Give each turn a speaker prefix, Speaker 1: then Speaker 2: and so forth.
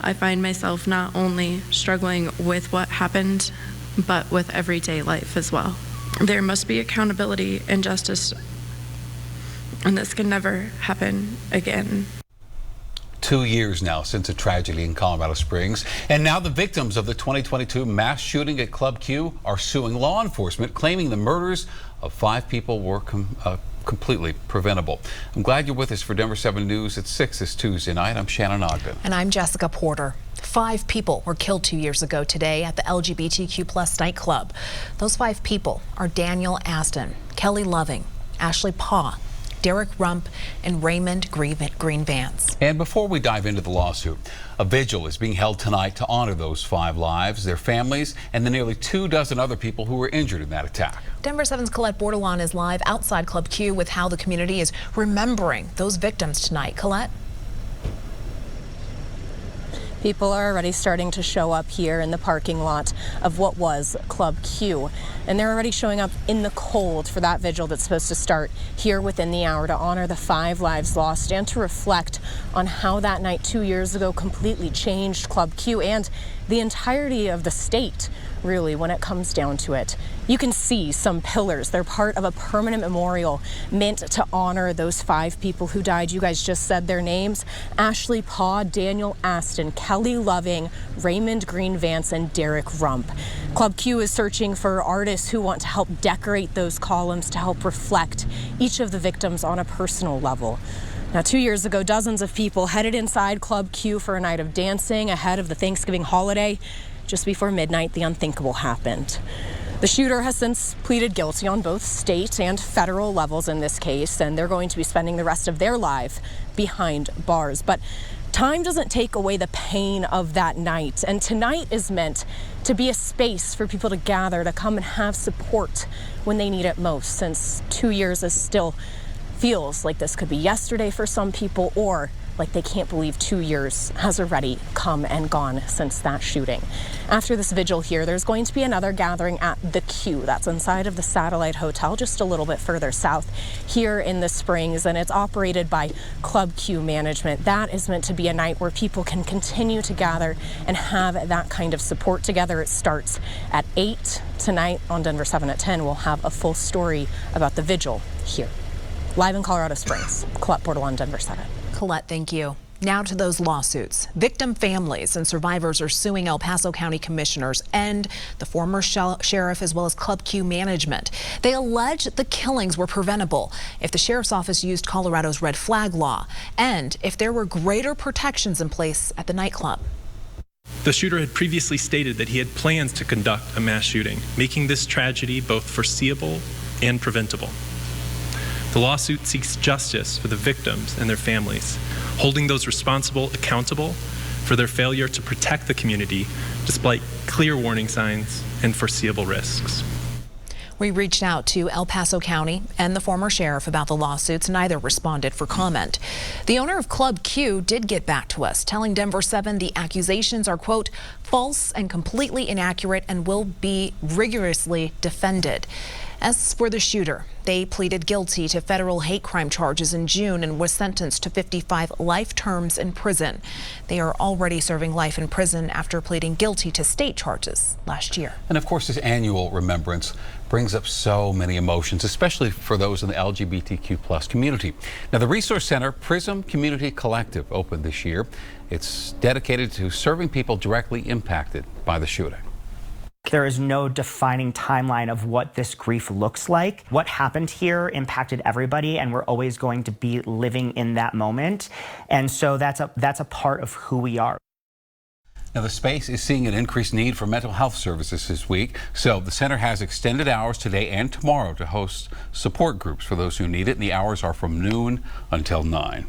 Speaker 1: I find myself not only struggling with what happened, but with everyday life as well. There must be accountability and justice, and this can never happen again.
Speaker 2: 2 years now since a tragedy in Colorado Springs, and now the victims of the 2022 mass shooting at Club Q are suing law enforcement, claiming the murders of 5 people were completely preventable. I'm glad you're with us for Denver 7 News at 6 this Tuesday night. I'm Shannon Ogden.
Speaker 3: And I'm Jessica Porter. 5 people were killed 2 years ago today at the LGBTQ+ nightclub. Those 5 people are Daniel Aston, Kelly Loving, Ashley Paugh, Derek Rump, and Raymond Green Vance.
Speaker 2: And before we dive into the lawsuit, a vigil is being held tonight to honor those 5 lives, their families, and the nearly 24 other people who were injured in that attack.
Speaker 3: Denver 7's Colette Bordelon is live outside Club Q with how the community is remembering those victims tonight. Colette?
Speaker 4: People are already starting to show up here in the parking lot of what was Club Q. And they're already showing up in the cold for that vigil that's supposed to start here within the hour to honor the 5 lives lost and to reflect on how that night 2 years ago completely changed Club Q and the entirety of the state, really, when it comes down to it. You can see some pillars. They're part of a permanent memorial meant to honor those 5 people who died. You guys just said their names: Ashley Paugh, Daniel Aston, Kelly Loving, Raymond Green Vance, and Derek Rump. Club Q is searching for artists who want to help decorate those columns to help reflect each of the victims on a personal level. Now, 2 years ago, dozens of people headed inside Club Q for a night of dancing ahead of the Thanksgiving holiday. Just before midnight, the unthinkable happened. The shooter has since pleaded guilty on both state and federal levels in this case, and they're going to be spending the rest of their life behind bars. But time doesn't take away the pain of that night, and tonight is meant to be a space for people to gather, to come and have support when they need it most, since 2 years is still feels like this could be yesterday for some people, or like they can't believe 2 years has already come and gone since that shooting. After this vigil here, there's going to be another gathering at the Q. That's inside of the Satellite Hotel, just a little bit further south here in the Springs, and it's operated by Club Q Management. That is meant to be a night where people can continue to gather and have that kind of support together. It starts at 8 tonight on Denver 7 at 10. We'll have a full story about the vigil here. Live in Colorado Springs, Colette Bordelon, Denver 7.
Speaker 3: Colette, thank you. Now to those lawsuits. Victim families and survivors are suing El Paso County commissioners and the former sheriff, as well as Club Q management. They allege the killings were preventable if the sheriff's office used Colorado's red flag law and if there were greater protections in place at the nightclub.
Speaker 5: The shooter had previously stated that he had plans to conduct a mass shooting, making this tragedy both foreseeable and preventable. The lawsuit seeks justice for the victims and their families, holding those responsible accountable for their failure to protect the community despite clear warning signs and foreseeable risks.
Speaker 3: We reached out to El Paso County and the former sheriff about the lawsuits. Neither responded for comment. The owner of Club Q did get back to us, telling Denver 7 the accusations are, quote, false and completely inaccurate and will be rigorously defended. As for the shooter, they pleaded guilty to federal hate crime charges in June and was sentenced to 55 life terms in prison. They are already serving life in prison after pleading guilty to state charges last year.
Speaker 2: And of course, this annual remembrance brings up so many emotions, especially for those in the LGBTQ+ community. Now, the Resource Center Prism Community Collective opened this year. It's dedicated to serving people directly impacted by the shooting.
Speaker 6: There is no defining timeline of what this grief looks like. What happened here impacted everybody, and we're always going to be living in that moment. And so that's a part of who we are.
Speaker 2: Now, the space is seeing an increased need for mental health services this week, so the center has extended hours today and tomorrow to host support groups for those who need it, and the hours are from noon until 9.